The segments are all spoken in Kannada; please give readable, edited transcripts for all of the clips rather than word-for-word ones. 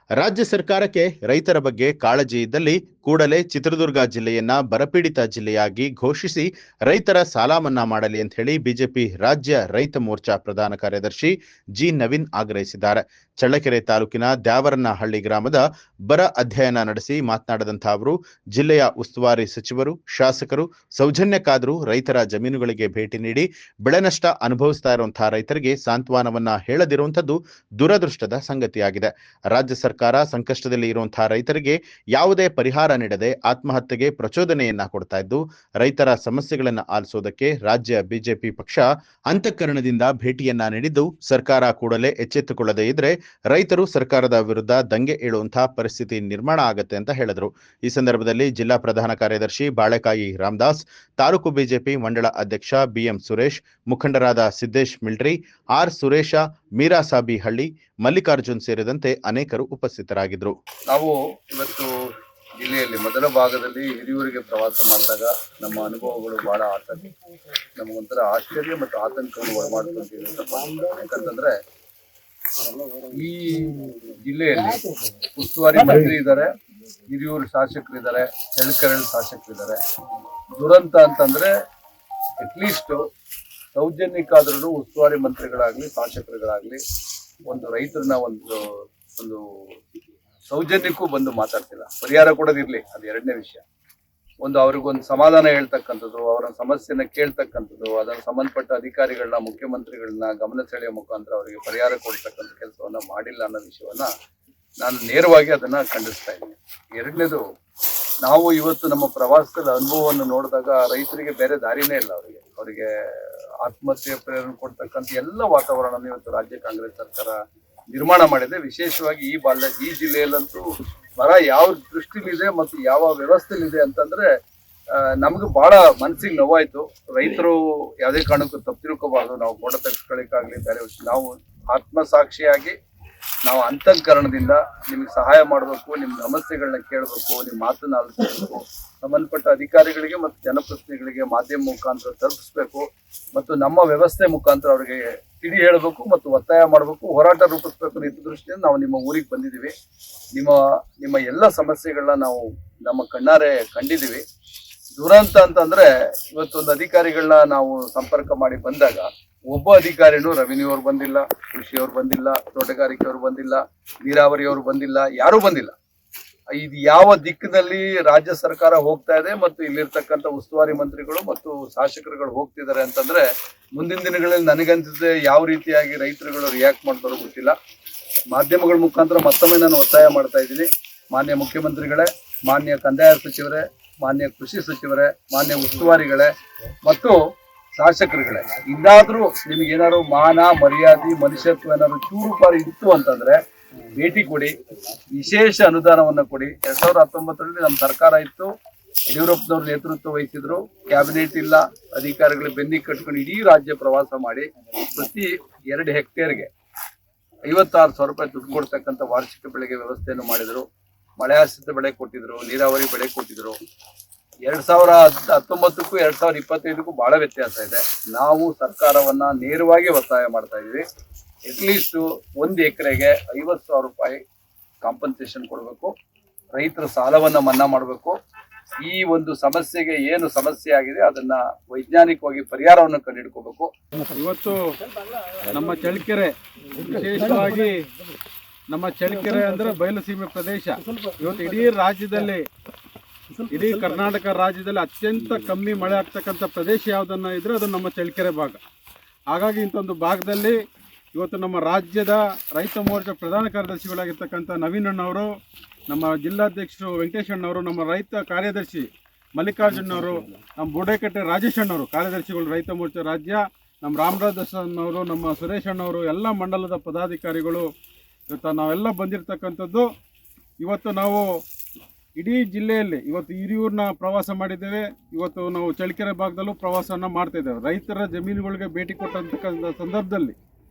ರಾಜ್ಯ ಸರ್ಕಾರಕ್ಕೆ ರೈತರ ಬಗ್ಗೆ ಕಾಳಜಿ ಇದ್ದಲ್ಲಿ ಕೂಡಲೇ ಚಿತ್ರದುರ್ಗ ಜಿಲ್ಲೆಯನ್ನ ಬರಪೀಡಿತ ಜಿಲ್ಲೆಯಾಗಿ ಘೋಷಿಸಿ ರೈತರ ಸಾಲ ಮನ್ನಾ ಮಾಡಲಿ ಅಂತ ಹೇಳಿ ಬಿಜೆಪಿ ರಾಜ್ಯ ರೈತ ಮೋರ್ಚಾ ಪ್ರಧಾನ ಕಾರ್ಯದರ್ಶಿ ಜಿ ನವೀನ್ ಆಗ್ರಹಿಸಿದ್ದಾರೆ. ಚಳ್ಳಕೆರೆ ತಾಲೂಕಿನ ದ್ಯಾವರನಹಳ್ಳಿ ಗ್ರಾಮದ ಬರ ಅಧ್ಯಯನ ನಡೆಸಿ ಮಾತನಾಡಿದಂತಹ ಅವರು, ಜಿಲ್ಲೆಯ ಉಸ್ತುವಾರಿ ಸಚಿವರು, ಶಾಸಕರು ಸೌಜನ್ಯಕ್ಕಾದರೂ ರೈತರ ಜಮೀನುಗಳಿಗೆ ಭೇಟಿ ನೀಡಿ ಬೆಳೆ ನಷ್ಟ ಅನುಭವಿಸ್ತಾ ಇರುವಂತಹ ರೈತರಿಗೆ ಸಾಂತ್ವನವನ್ನ ಹೇಳದಿರುವಂತದ್ದು ದುರದೃಷ್ಟದ ಸಂಗತಿಯಾಗಿದೆ. ರಾಜ್ಯ ಸರ್ಕಾರ ಸಂಕಷ್ಟದಲ್ಲಿ ಇರುವಂತಹ ರೈತರಿಗೆ ಯಾವುದೇ ಪರಿಹಾರ ನೀಡದೆ ಆತ್ಮಹತ್ಯೆಗೆ ಪ್ರಚೋದನೆಯನ್ನ ಕೊಡ್ತಾ ಇದ್ದು, ರೈತರ ಸಮಸ್ಯೆಗಳನ್ನ ಆಲಿಸೋದಕ್ಕೆ ರಾಜ್ಯ ಬಿಜೆಪಿ ಪಕ್ಷ ಅಂತಃಕರಣದಿಂದ ಭೇಟಿಯನ್ನ ನೀಡಿದ್ದು, ಸರ್ಕಾರ ಕೂಡಲೇ ಎಚ್ಚೆತ್ತುಕೊಳ್ಳದೇ ಇದ್ರೆ ರೈತರು ಸರ್ಕಾರದ ವಿರುದ್ಧ ದಂಗೆ ಏಳುವಂತಹ ಪರಿಸ್ಥಿತಿ ನಿರ್ಮಾಣ ಆಗತ್ತೆ ಅಂತ ಹೇಳಿದ್ರು. ಈ ಸಂದರ್ಭದಲ್ಲಿ ಜಿಲ್ಲಾ ಪ್ರಧಾನ ಕಾರ್ಯದರ್ಶಿ ಬಾಳೆಕಾಯಿ ರಾಮದಾಸ್, ತಾಲೂಕು ಬಿಜೆಪಿ ಮಂಡಳ ಅಧ್ಯಕ್ಷ ಬಿಎಂ ಸುರೇಶ್, ಮುಖಂಡರಾದ ಸಿದ್ದೇಶ್ ಮಿಲ್ಟ್ರಿ, ಆರ್ ಸುರೇಶ, ಮೀರಾ ಸಾಬಿ ಹಳ್ಳಿ, ಮಲ್ಲಿಕಾರ್ಜುನ್ ಸೇರಿದಂತೆ ಅನೇಕರು ಉಪಸ್ಥಿತರಾಗಿದ್ದರು. ನಾವು ಇವತ್ತು ಜಿಲ್ಲೆಯಲ್ಲಿ ಮೊದಲ ಭಾಗದಲ್ಲಿ ಹಿರಿಯೂರಿಗೆ ಪ್ರವಾಸ ಮಾಡಿದಾಗ ನಮ್ಮ ಅನುಭವಗಳು ಬಹಳ ನಮಗೊಂಥರ ಆಶ್ಚರ್ಯ ಮತ್ತು ಆತಂಕವನ್ನು ಒಳಮಾಡ್ಕೊಂತೀವಿ. ಯಾಕಂತಂದ್ರೆ ಈ ಜಿಲ್ಲೆಯಲ್ಲಿ ಉಸ್ತುವಾರಿ ಮಂತ್ರಿ ಇದ್ದಾರೆ, ಹಿರಿಯೂರು ಶಾಸಕರಿದ್ದಾರೆ, ಚಳ್ಳಕೆರೆ ಶಾಸಕರಿದ್ದಾರೆ. ದುರಂತ ಅಂತಂದ್ರೆ ಅಟ್ಲೀಸ್ಟ್ ಸೌಜನ್ಯಕ್ಕಾದ್ರೂ ಉಸ್ತುವಾರಿ ಮಂತ್ರಿಗಳಾಗ್ಲಿ ಶಾಸಕರುಗಳಾಗ್ಲಿ ಒಂದು ರೈತರನ್ನ ಒಂದು ಸೌಜನ್ಯಕ್ಕೂ ಬಂದು ಮಾತಾಡ್ತಿಲ್ಲ. ಪರಿಹಾರ ಕೊಡೋದಿರ್ಲಿ, ಅದು ಎರಡನೇ ವಿಷಯ. ಒಂದು ಅವ್ರಿಗೊಂದು ಸಮಾಧಾನ ಹೇಳ್ತಕ್ಕಂಥದ್ದು, ಅವರ ಸಮಸ್ಯೆನ ಕೇಳ್ತಕ್ಕಂಥದ್ದು, ಅದನ್ನು ಸಂಬಂಧಪಟ್ಟ ಅಧಿಕಾರಿಗಳನ್ನ, ಮುಖ್ಯಮಂತ್ರಿಗಳನ್ನ ಗಮನ ಸೆಳೆಯುವ ಮುಖಾಂತರ ಅವರಿಗೆ ಪರಿಹಾರ ಕೊಡ್ತಕ್ಕಂಥ ಕೆಲಸವನ್ನ ಮಾಡಿಲ್ಲ ಅನ್ನೋ ವಿಷಯವನ್ನ ನಾನು ನೇರವಾಗಿ ಅದನ್ನ ಖಂಡಿಸ್ತಾ ಇದ್ದೀನಿ. ಎರಡನೇದು, ನಾವು ಇವತ್ತು ನಮ್ಮ ಪ್ರವಾಸದ ಅನುಭವವನ್ನು ನೋಡಿದಾಗ ರೈತರಿಗೆ ಬೇರೆ ದಾರಿನೇ ಇಲ್ಲ. ಅವರಿಗೆ ಆತ್ಮಹತ್ಯೆ ಪ್ರೇರಣೆ ಕೊಡ್ತಕ್ಕಂಥ ಎಲ್ಲ ವಾತಾವರಣ ಇವತ್ತು ರಾಜ್ಯ ಕಾಂಗ್ರೆಸ್ ಸರ್ಕಾರ ನಿರ್ಮಾಣ ಮಾಡಿದೆ. ವಿಶೇಷವಾಗಿ ಈ ಜಿಲ್ಲೆಯಲ್ಲಂತೂ ಬರ ಯಾವ ದೃಷ್ಟಿಲಿದೆ ಮತ್ತು ಯಾವ ವ್ಯವಸ್ಥೆಲಿದೆ ಅಂತಂದ್ರೆ ನಮ್ಗೆ ಬಹಳ ಮನಸ್ಸಿಗೆ ನೋವಾಯ್ತು. ರೈತರು ಯಾವುದೇ ಕಾರಣಕ್ಕೂ ತಪ್ಪು ತಿಳ್ಕೋಬಾರ್ದು. ನಾವು ಫೋಟೋ ತೆಗೆಸ್ಕೊಳ್ಳಿಕ್ಕಾಗ್ಲಿ ಬೇರೆ ನಾವು ಆತ್ಮಸಾಕ್ಷಿಯಾಗಿ ನಾವು ಅಂತಃಕರಣದಿಂದ ನಿಮ್ಗೆ ಸಹಾಯ ಮಾಡಬೇಕು, ನಿಮ್ಮ ಸಮಸ್ಯೆಗಳನ್ನ ಕೇಳಬೇಕು, ನಿಮ್ಮ ಮಾತನ್ನ ಆಲಿಸಬೇಕು, ಸಂಬಂಧಪಟ್ಟ ಅಧಿಕಾರಿಗಳಿಗೆ ಮತ್ತು ಜನಪ್ರತಿನಿಧಿಗಳಿಗೆ ಮಾಧ್ಯಮ ಮುಖಾಂತರ ತಲುಪಿಸ್ಬೇಕು ಮತ್ತು ನಮ್ಮ ವ್ಯವಸ್ಥೆ ಮುಖಾಂತರ ಅವರಿಗೆ ತಿಳಿ ಹೇಳಬೇಕು ಮತ್ತು ಒತ್ತಾಯ ಮಾಡಬೇಕು, ಹೋರಾಟ ರೂಪಿಸ್ಬೇಕು. ಈ ದೃಷ್ಟಿಯಿಂದ ನಾವು ನಿಮ್ಮ ಊರಿಗೆ ಬಂದಿದ್ದೀವಿ. ನಿಮ್ಮ ಎಲ್ಲ ಸಮಸ್ಯೆಗಳನ್ನ ನಾವು ನಮ್ಮ ಕಣ್ಣಾರೆ ಕಂಡಿದ್ದೀವಿ. ದುರಂತ ಅಂತಂದ್ರೆ ಇವತ್ತೊಂದು ಅಧಿಕಾರಿಗಳನ್ನ ನಾವು ಸಂಪರ್ಕ ಮಾಡಿ ಬಂದಾಗ ಒಬ್ಬ ಅಧಿಕಾರಿನೂ ರೆವಿನ್ಯೂ ಅವ್ರು ಬಂದಿಲ್ಲ, ಕೃಷಿಯವ್ರು ಬಂದಿಲ್ಲ, ತೋಟಗಾರಿಕೆ ಅವರು ಬಂದಿಲ್ಲ, ನೀರಾವರಿಯವರು ಬಂದಿಲ್ಲ, ಯಾರೂ ಬಂದಿಲ್ಲ. ಇದು ಯಾವ ದಿಕ್ಕಿನಲ್ಲಿ ರಾಜ್ಯ ಸರ್ಕಾರ ಹೋಗ್ತಾ ಇದೆ ಮತ್ತು ಇಲ್ಲಿರ್ತಕ್ಕಂಥ ಉಸ್ತುವಾರಿ ಮಂತ್ರಿಗಳು ಮತ್ತು ಶಾಸಕರುಗಳು ಹೋಗ್ತಿದ್ದಾರೆ ಅಂತಂದ್ರೆ ಮುಂದಿನ ದಿನಗಳಲ್ಲಿ ನನಗನ್ಸಿದೆ ಯಾವ ರೀತಿಯಾಗಿ ರೈತರುಗಳು ರಿಯಾಕ್ಟ್ ಮಾಡ್ತಾರೋ ಗೊತ್ತಿಲ್ಲ. ಮಾಧ್ಯಮಗಳ ಮುಖಾಂತರ ಮತ್ತೊಮ್ಮೆ ನಾನು ಒತ್ತಾಯ ಮಾಡ್ತಾ ಇದ್ದೀನಿ. ಮಾನ್ಯ ಮುಖ್ಯಮಂತ್ರಿಗಳೇ, ಮಾನ್ಯ ಕಂದಾಯ ಸಚಿವರೇ, ಮಾನ್ಯ ಕೃಷಿ ಸಚಿವರೇ, ಮಾನ್ಯ ಉಸ್ತುವಾರಿಗಳೇ ಮತ್ತು ಶಾಸಕರುಗಳೇ, ಇನ್ನಾದ್ರೂ ನಿಮ್ಗೇನಾದ್ರು ಮಾನ ಮರ್ಯಾದೆ ಮನುಷ್ಯತ್ವ ಏನಾದ್ರು ಚೂರು ಪಾರು ಇತ್ತು ಅಂತಂದ್ರೆ ಭೇಟಿ ಕೊಡಿ, ವಿಶೇಷ ಅನುದಾನವನ್ನ ಕೊಡಿ. 2019ರಲ್ಲಿ ನಮ್ಮ ಸರ್ಕಾರ ಇತ್ತು, ಯಡಿಯೂರಪ್ಪನವ್ರ ನೇತೃತ್ವ ವಹಿಸಿದ್ರು, ಕ್ಯಾಬಿನೆಟ್ ಇಲ್ಲ, ಅಧಿಕಾರಿಗಳು ಬೆನ್ನಿ ಕಟ್ಕೊಂಡು ಇಡೀ ರಾಜ್ಯ ಪ್ರವಾಸ ಮಾಡಿ ಪ್ರತಿ 2 ಹೆಕ್ಟೇರ್ಗೆ 56,000 ರೂಪಾಯಿ ದುಡ್ಡು ಕೊಡ್ತಕ್ಕಂಥ ವಾರ್ಷಿಕ ಬೆಳೆಗೆ ವ್ಯವಸ್ಥೆಯನ್ನು ಮಾಡಿದ್ರು. ಮಳೆ ಆಶ್ರಿತ ಬೆಳೆ ಕೊಟ್ಟಿದ್ರು, ನೀರಾವರಿ ಬೆಳೆ ಕೊಟ್ಟಿದ್ರು. 2019ಕ್ಕೂ 2025ಕ್ಕೂ ಬಹಳ ವ್ಯತ್ಯಾಸ ಇದೆ. ನಾವು ಸರ್ಕಾರವನ್ನ ನೇರವಾಗಿ ಒತ್ತಾಯ ಮಾಡ್ತಾ ಇದೀವಿ. ಅಟ್ಲೀಸ್ಟ್ 1 ಎಕರೆಗೆ 50,000 ರೂಪಾಯಿ ಕಾಂಪನ್ಸೇಷನ್ ಕೊಡಬೇಕು, ರೈತರ ಸಾಲವನ್ನ ಮನ್ನಾ ಮಾಡಬೇಕು. ಈ ಒಂದು ಸಮಸ್ಯೆಗೆ ಏನು ಸಮಸ್ಯೆ ಆಗಿದೆ ಅದನ್ನ ವೈಜ್ಞಾನಿಕವಾಗಿ ಪರಿಹಾರವನ್ನು ಕಂಡುಹಿಡ್ಕೋಬೇಕು. ಇವತ್ತು ನಮ್ಮ ಚಳ್ಳಕೆರೆ, ವಿಶೇಷವಾಗಿ ನಮ್ಮ ಚಳ್ಳಕೆರೆ ಅಂದ್ರೆ ಬಯಲುಸೀಮೆ ಪ್ರದೇಶ. ಇವತ್ತು ಇಡೀ ಕರ್ನಾಟಕ ರಾಜ್ಯದಲ್ಲಿ ಅತ್ಯಂತ ಕಮ್ಮಿ ಮಳೆ ಆಗ್ತಕ್ಕಂಥ ಪ್ರದೇಶ ಯಾವುದನ್ನ ಇದ್ರೆ ಅದು ನಮ್ಮ ಚಳ್ಳಕೆರೆ ಭಾಗ. ಹಾಗಾಗಿ ಇಂಥೊಂದು ಭಾಗದಲ್ಲಿ ಇವತ್ತು ನಮ್ಮ ರಾಜ್ಯದ ರೈತ ಮೋರ್ಚಾ ಪ್ರಧಾನ ಕಾರ್ಯದರ್ಶಿಗಳಾಗಿರ್ತಕ್ಕಂಥ ನವೀನ್ ಅಣ್ಣವರು, ನಮ್ಮ ಜಿಲ್ಲಾಧ್ಯಕ್ಷರು ವೆಂಕಟೇಶ್ ಅಣ್ಣವರು, ನಮ್ಮ ರೈತ ಕಾರ್ಯದರ್ಶಿ ಮಲ್ಲಿಕಾರ್ಜುನ್ ಅವರು, ನಮ್ಮ ಬುಡೇಕಟ್ಟೆ ರಾಜೇಶ್ ಅಣ್ಣವರು ಕಾರ್ಯದರ್ಶಿಗಳು ರೈತ ಮೋರ್ಚಾ ರಾಜ್ಯ, ನಮ್ಮ ರಾಮರಾಜ್ ಅಣ್ಣವರು, ನಮ್ಮ ಸುರೇಶ್ ಅಣ್ಣವರು, ಎಲ್ಲ ಮಂಡಲದ ಪದಾಧಿಕಾರಿಗಳು ಇವತ್ತು ನಾವೆಲ್ಲ ಬಂದಿರತಕ್ಕಂಥದ್ದು. ಇವತ್ತು ನಾವು ಇಡೀ ಜಿಲ್ಲೆಯಲ್ಲಿ ಇವತ್ತು ಹಿರಿಯೂರನ್ನ ಪ್ರವಾಸ ಮಾಡಿದ್ದೇವೆ. ಇವತ್ತು ನಾವು ಚಳ್ಳಕೆರೆ ಭಾಗದಲ್ಲೂ ಪ್ರವಾಸವನ್ನು ಮಾಡ್ತಾ ಇದ್ದೇವೆ. ರೈತರ ಜಮೀನುಗಳಿಗೆ ಭೇಟಿ ಕೊಟ್ಟಂತಕ್ಕಂಥ ಸಂದರ್ಭದಲ್ಲಿ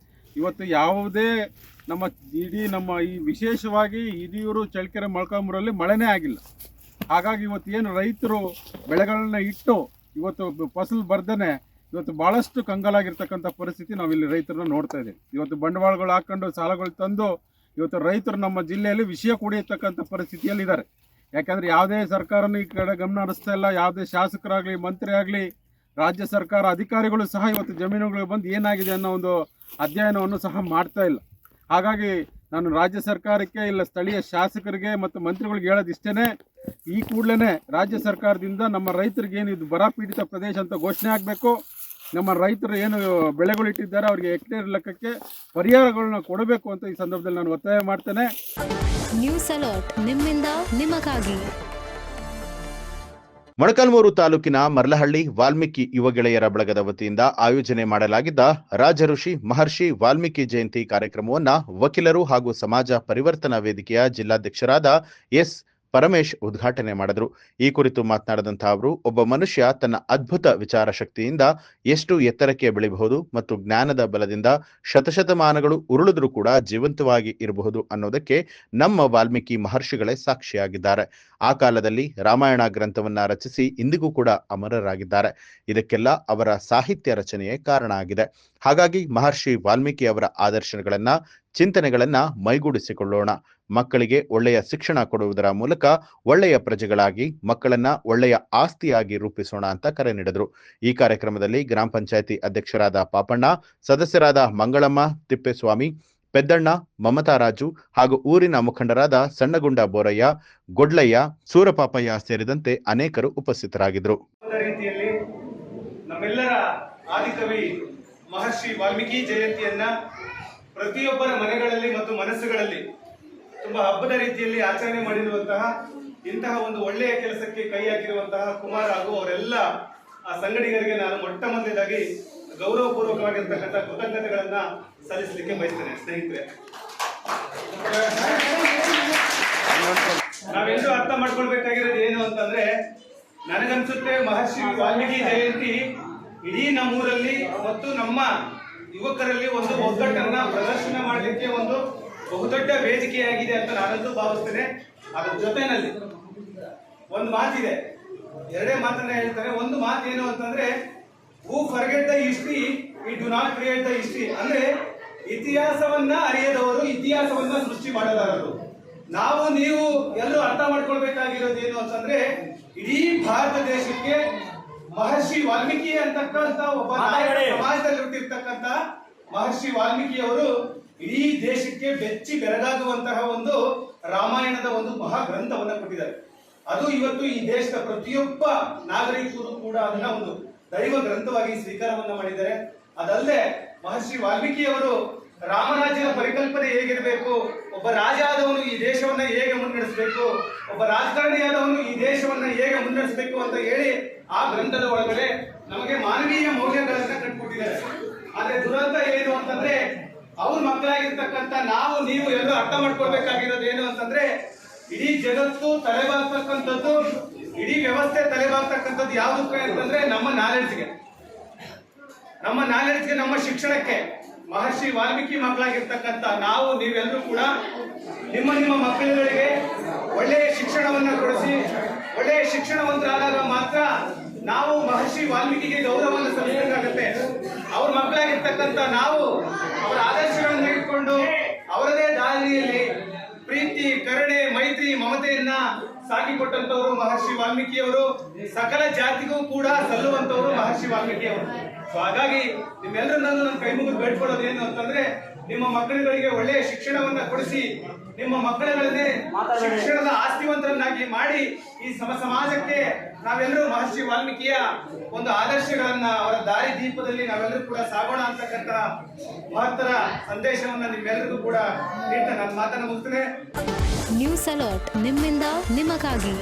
ಇವತ್ತು ಯಾವುದೇ ನಮ್ಮ ಈ ವಿಶೇಷವಾಗಿ ಹಿರಿಯೂರು, ಚಳ್ಳಕೆರೆ, ಮೊಳಕಾಲ್ಮೂರಲ್ಲಿ ಮಳೆನೇ ಆಗಿಲ್ಲ. ಹಾಗಾಗಿ ಇವತ್ತು ಏನು ರೈತರು ಬೆಳೆಗಳನ್ನ ಇಟ್ಟು ಇವತ್ತು ಫಸಲು ಬರ್ದೇನೆ ಇವತ್ತು ಭಾಳಷ್ಟು ಕಂಗಾಲಾಗಿರ್ತಕ್ಕಂಥ ಪರಿಸ್ಥಿತಿ ನಾವಿಲ್ಲಿ ರೈತರನ್ನ ನೋಡ್ತಾ ಇದ್ದೀವಿ. ಇವತ್ತು ಬಂಡವಾಳಗಳು ಹಾಕ್ಕೊಂಡು ಸಾಲಗಳು ತಂದು ಇವತ್ತು ರೈತರು ನಮ್ಮ ಜಿಲ್ಲೆಯಲ್ಲಿ ವಿಷಯ ಕುಡಿಯತಕ್ಕಂಥ ಪರಿಸ್ಥಿತಿಯಲ್ಲಿದ್ದಾರೆ. ಯಾಕಂದರೆ ಯಾವುದೇ ಸರ್ಕಾರನೂ ಈ ಕಡೆ ಗಮನ ಹರಿಸ್ತಾ ಇಲ್ಲ. ಯಾವುದೇ ಶಾಸಕರಾಗಲಿ, ಮಂತ್ರಿ ಆಗಲಿ, ರಾಜ್ಯ ಸರ್ಕಾರ ಅಧಿಕಾರಿಗಳು ಸಹ ಇವತ್ತು ಜಮೀನುಗಳಿಗೆ ಬಂದು ಏನಾಗಿದೆ ಅನ್ನೋ ಒಂದು ಅಧ್ಯಯನವನ್ನು ಸಹ ಮಾಡ್ತಾ ಇಲ್ಲ. ಹಾಗಾಗಿ ನಾನು ರಾಜ್ಯ ಸರ್ಕಾರಕ್ಕೆ, ಇಲ್ಲ ಸ್ಥಳೀಯ ಶಾಸಕರಿಗೆ ಮತ್ತು ಮಂತ್ರಿಗಳಿಗೆ ಹೇಳೋದಿಷ್ಟೇ, ಈ ಕೂಡಲೇ ರಾಜ್ಯ ಸರ್ಕಾರದಿಂದ ನಮ್ಮ ರೈತರಿಗೆ ಏನು ಇದು ಬರ ಪೀಡಿತ ಪ್ರದೇಶ ಅಂತ ಘೋಷಣೆ ಆಗಬೇಕು. ನಮ್ಮ ರೈತರು ಏನು ಬೆಳೆಗಳಿಟ್ಟಿದ್ದಾರೆ ಅವರಿಗೆ ಹೆಕ್ಟೇರ್ ಲೆಕ್ಕಕ್ಕೆ ಪರಿಹಾರಗಳನ್ನ ಕೊಡಬೇಕು ಅಂತ ಈ ಸಂದರ್ಭದಲ್ಲಿ ನಾನು ಒತ್ತಾಯ ಮಾಡ್ತೇನೆ. ನ್ಯೂಸ್ ಅಲರ್ಟ್, ನಿಮ್ಮಿಂದ ನಿಮಗಾಗಿ. ಮೊಳಕಾಲ್ಮೂರು ತಾಲೂಕಿನ ಮರ್ಲಹಳ್ಳಿ ವಾಲ್ಮೀಕಿ ಯುವ ಗೆಳೆಯರ ಬಳಗದ ವತಿಯಿಂದ ಆಯೋಜನೆ ಮಾಡಲಾಗಿದ್ದ ರಾಜಋಷಿ ಮಹರ್ಷಿ ವಾಲ್ಮೀಕಿ ಜಯಂತಿ ಕಾರ್ಯಕ್ರಮವನ್ನ ವಕೀಲರು ಹಾಗೂ ಸಮಾಜ ಪರಿವರ್ತನಾ ವೇದಿಕೆಯ ಜಿಲ್ಲಾಧ್ಯಕ್ಷರಾದ ಎಸ್ ಪರಮೇಶ್ ಉದ್ಘಾಟನೆ ಮಾಡಿದರು. ಈ ಕುರಿತು ಮಾತನಾಡಿದಂತಹ ಅವರು, ಒಬ್ಬ ಮನುಷ್ಯ ತನ್ನ ಅದ್ಭುತ ವಿಚಾರ ಶಕ್ತಿಯಿಂದ ಎಷ್ಟು ಎತ್ತರಕ್ಕೆ ಬೆಳೆಯಬಹುದು ಮತ್ತು ಜ್ಞಾನದ ಬಲದಿಂದ ಶತಶತಮಾನಗಳು ಉರುಳಿದ್ರೂ ಕೂಡ ಜೀವಂತವಾಗಿ ಇರಬಹುದು ಅನ್ನೋದಕ್ಕೆ ನಮ್ಮ ವಾಲ್ಮೀಕಿ ಮಹರ್ಷಿಗಳೇ ಸಾಕ್ಷಿಯಾಗಿದ್ದಾರೆ. ಆ ಕಾಲದಲ್ಲಿ ರಾಮಾಯಣ ಗ್ರಂಥವನ್ನ ರಚಿಸಿ ಇಂದಿಗೂ ಕೂಡ ಅಮರರಾಗಿದ್ದಾರೆ. ಇದಕ್ಕೆಲ್ಲ ಅವರ ಸಾಹಿತ್ಯ ರಚನೆಯೇ ಕಾರಣ ಆಗಿದೆ. ಹಾಗಾಗಿ ಮಹರ್ಷಿ ವಾಲ್ಮೀಕಿ ಅವರ ಆದರ್ಶಗಳನ್ನ, ಚಿಂತನೆಗಳನ್ನ ಮೈಗೂಡಿಸಿಕೊಳ್ಳೋಣ. ಮಕ್ಕಳಿಗೆ ಒಳ್ಳೆಯ ಶಿಕ್ಷಣ ಕೊಡುವುದರ ಮೂಲಕ ಒಳ್ಳೆಯ ಪ್ರಜೆಗಳಾಗಿ ಮಕ್ಕಳನ್ನ ಒಳ್ಳೆಯ ಆಸ್ತಿಯಾಗಿ ರೂಪಿಸೋಣ ಅಂತ ಕರೆ ನೀಡಿದರು. ಈ ಕಾರ್ಯಕ್ರಮದಲ್ಲಿ ಗ್ರಾಮ ಪಂಚಾಯಿತಿ ಅಧ್ಯಕ್ಷರಾದ ಪಾಪಣ್ಣ, ಸದಸ್ಯರಾದ ಮಂಗಳಮ್ಮ, ತಿಪ್ಪೇಸ್ವಾಮಿ, ಪೆದ್ದಣ್ಣ, ಮಮತಾರಾಜು ಹಾಗೂ ಊರಿನ ಮುಖಂಡರಾದ ಸಣ್ಣಗುಂಡ ಬೋರಯ್ಯ, ಗೊಡ್ಲಯ್ಯ, ಸೂರಪಾಪಯ್ಯ ಸೇರಿದಂತೆ ಅನೇಕರು ಉಪಸ್ಥಿತರಾಗಿದ್ದರು. ರೀತಿಯಲ್ಲಿ ನಮ್ಮೆಲ್ಲರ ಆದಿಕವಿ ಮಹರ್ಷಿ ವಾಲ್ಮೀಕಿ ಜಯಂತಿಯನ್ನ ಪ್ರತಿಯೊಬ್ಬರ ಮನೆಗಳಲ್ಲಿ ಮತ್ತು ಮನಸ್ಸುಗಳಲ್ಲಿ ತುಂಬಾ ಹಬ್ಬದ ರೀತಿಯಲ್ಲಿ ಆಚರಣೆ ಮಾಡಿರುವಂತಹ, ಇಂತಹ ಒಂದು ಒಳ್ಳೆಯ ಕೆಲಸಕ್ಕೆ ಕೈ ಹಾಕಿರುವಂತಹ ಕುಮಾರ್ ಹಾಗೂ ಅವರೆಲ್ಲ ಆ ಸಂಗಡಿಗರಿಗೆ ನಾನು ಮೊಟ್ಟ ಮೊದಲನೇದಾಗಿ ಗೌರವಪೂರ್ವಕವಾಗಿರ್ತಕ್ಕಂಥ ಕೃತಜ್ಞತೆಗಳನ್ನ ಸಲ್ಲಿಸಲಿಕ್ಕೆ ಬಯಸ್ತೇನೆ. ಸ್ನೇಹಿತರೆ, ನಾವೆಲ್ಲರೂ ಅರ್ಥ ಮಾಡ್ಕೊಳ್ಬೇಕಾಗಿರೋದು ಏನು ಅಂತಂದ್ರೆ, ನನಗನ್ಸುತ್ತೆ ಮಹರ್ಷಿ ವಾಲ್ಮೀಕಿ ಜಯಂತಿ ಇಡೀ ನಮ್ಮೂರಲ್ಲಿ ಮತ್ತು ನಮ್ಮ ಯುವಕರಲ್ಲಿ ಒಂದು ಒಗ್ಗಟ್ಟನ್ನ ಪ್ರದರ್ಶನ ಮಾಡಲಿಕ್ಕೆ ಒಂದು ಬಹುದೊಡ್ಡ ವೇದಿಕೆಯಾಗಿದೆ ಅಂತ ನಾನಂತೂ ಭಾವಿಸ್ತೇನೆ. ಅದರ ಜೊತೆನಲ್ಲಿ ಒಂದು ಮಾತಿದೆ, ಎರಡೇ ಮಾತನ್ನ ಹೇಳ್ತಾರೆ. ಒಂದು ಮಾತು ಏನು ಅಂತಂದ್ರೆ, who forget the history, we do not create the history. ಅಂದ್ರೆ ಇತಿಹಾಸವನ್ನ ಅರಿಯದವರು ಇತಿಹಾಸವನ್ನ ಸೃಷ್ಟಿ ಮಾಡಲಾರರು. ನಾವು ನೀವು ಎಲ್ಲರೂ ಅರ್ಥ ಮಾಡ್ಕೊಳ್ಬೇಕಾಗಿರೋದು ಏನು ಅಂತಂದ್ರೆ, ಇಡೀ ಭಾರತ ದೇಶಕ್ಕೆ ಮಹರ್ಷಿ ವಾಲ್ಮೀಕಿ ಅಂತಕ್ಕಂಥ ಒಬ್ಬ ಸಮಾಜದಲ್ಲಿ ಹುಟ್ಟಿರ್ತಕ್ಕಂಥ ಮಹರ್ಷಿ ವಾಲ್ಮೀಕಿ ಅವರು ಇಡೀ ದೇಶಕ್ಕೆ ಬೆಚ್ಚಿ ಬೆರಗಾಗುವಂತಹ ಒಂದು ರಾಮಾಯಣದ ಒಂದು ಮಹಾ ಗ್ರಂಥವನ್ನ ಕೊಟ್ಟಿದ್ದಾರೆ. ಅದು ಇವತ್ತು ಈ ದೇಶದ ಪ್ರತಿಯೊಬ್ಬ ನಾಗರಿಕರು ಕೂಡ ಅದನ್ನ ಒಂದು ದೈವ ಗ್ರಂಥವಾಗಿ ಸ್ವೀಕಾರವನ್ನ ಮಾಡಿದ್ದಾರೆ. ಅದಲ್ಲದೆ ಮಹರ್ಷಿ ವಾಲ್ಮೀಕಿ ಅವರು ರಾಮರಾಜ್ಯದ ಪರಿಕಲ್ಪನೆ ಹೇಗಿರಬೇಕು, ಒಬ್ಬ ರಾಜ ಆದವನು ಈ ದೇಶವನ್ನ ಹೇಗೆ ಮುನ್ನಡೆಸಬೇಕು, ಒಬ್ಬ ರಾಜಕಾರಣಿಯಾದವನು ಈ ದೇಶವನ್ನ ಹೇಗೆ ಮುನ್ನಡೆಸಬೇಕು ಅಂತ ಹೇಳಿ ಆ ಗ್ರಂಥದ ಒಳಗಡೆ ನಮಗೆ ಮಾನವೀಯ ಮೌಲ್ಯಗಳನ್ನ ಕಟ್ಕೊಟ್ಟಿದ್ದಾರೆ. ಆದ್ರೆ ದುರಂತ ಏನು ಅಂತಂದ್ರೆ, ಅವ್ರ ಮಕ್ಕಳಾಗಿರ್ತಕ್ಕಂಥ ನಾವು ನೀವು ಎಲ್ಲರೂ ಅರ್ಥ ಮಾಡ್ಕೊಳ್ಬೇಕಾಗಿರೋದು ಏನು ಅಂತಂದ್ರೆ, ಇಡೀ ಜಗತ್ತು ತಲೆಬಾಗ್ತಕ್ಕಂಥದ್ದು, ಇಡೀ ವ್ಯವಸ್ಥೆ ತಲೆಬಾಗ್ತಕ್ಕಂಥದ್ದು ಯಾವುದಕ್ಕೆ ಅಂತಂದ್ರೆ ನಮ್ಮ ನಾಲೆಡ್ಜ್ಗೆ, ನಮ್ಮ ಶಿಕ್ಷಣಕ್ಕೆ. ಮಹರ್ಷಿ ವಾಲ್ಮೀಕಿ ಮಕ್ಕಳಾಗಿರ್ತಕ್ಕಂಥ ನಾವು ನೀವೆಲ್ಲರೂ ಕೂಡ ನಿಮ್ಮ ಮಕ್ಕಳುಗಳಿಗೆ ಒಳ್ಳೆಯ ಶಿಕ್ಷಣವನ್ನ ಕೊಡಿಸಿ, ಒಳ್ಳೆಯ ಶಿಕ್ಷಣವಂತರಾದಾಗ ಮಾತ್ರ ನಾವು ಮಹರ್ಷಿ ವಾಲ್ಮೀಕಿಗೆ ಗೌರವವನ್ನು ಸಲ್ಲಿಸಬೇಕಾಗತ್ತೆ. ಅವ್ರ ಮಕ್ಕಳಾಗಿರ್ತಕ್ಕಂಥ ನಾವು ಅವರ ಆದರ್ಶಗಳನ್ನು ಇಟ್ಕೊಂಡು ಅವರದೇ ದಾರಿಯಲ್ಲಿ ಪ್ರೀತಿ, ಕರುಣೆ, ಮೈತ್ರಿ, ಮಮತೆಯನ್ನ ಸಾಕಿಕೊಟ್ಟಂತವರು ಮಹರ್ಷಿ ವಾಲ್ಮೀಕಿ ಅವರು. ಸಕಲ ಜಾತಿಗೂ ಕೂಡ ಸಲ್ಲುವಂತವರು ಮಹರ್ಷಿ ವಾಲ್ಮೀಕಿ ಅವರು. ಸೊ ಹಾಗಾಗಿ ನಿಮ್ಮೆಲ್ಲರೂ ನನ್ನ ಕೈ ಮುಗಿದು ಬೇಡ್ಕೊಳ್ಳೋದು ಏನು ಅಂತಂದ್ರೆ, ನಿಮ್ಮ ಮಕ್ಕಳುಗಳಿಗೆ ಒಳ್ಳೆಯ ಶಿಕ್ಷಣವನ್ನ ಕೊಡಿಸಿ, ನಿಮ್ಮ ಮಕ್ಕಳುಗಳನ್ನೇ ಶಿಕ್ಷಣದ ಆಸ್ತಿವಂತರನ್ನಾಗಿ ಮಾಡಿ ಈ ಸಮಾಜಕ್ಕೆ ನಾವೆಲ್ಲರೂ ಮಹರ್ಷಿ ವಾಲ್ಮೀಕಿಯ ಒಂದು ಆದರ್ಶಗಳನ್ನ, ಅವರ ದಾರಿ ದೀಪದಲ್ಲಿ ನಾವೆಲ್ಲರೂ ಕೂಡ ಸಾಗೋಣ ಅಂತಕ್ಕಂಥ ಮಹತ್ತರ ಸಂದೇಶವನ್ನ ನಿಮ್ಮೆಲ್ಲರಿಗೂ ಕೂಡ ನೀಡ್ತಾ ನನ್ನ ಮಾತನ್ನು ಮುಗಿಸ್ತೇನೆ. ನ್ಯೂಸ್ ಅಲರ್ಟ್, ನಿಮ್ಮಿಂದ ನಿಮಗಾಗಿ.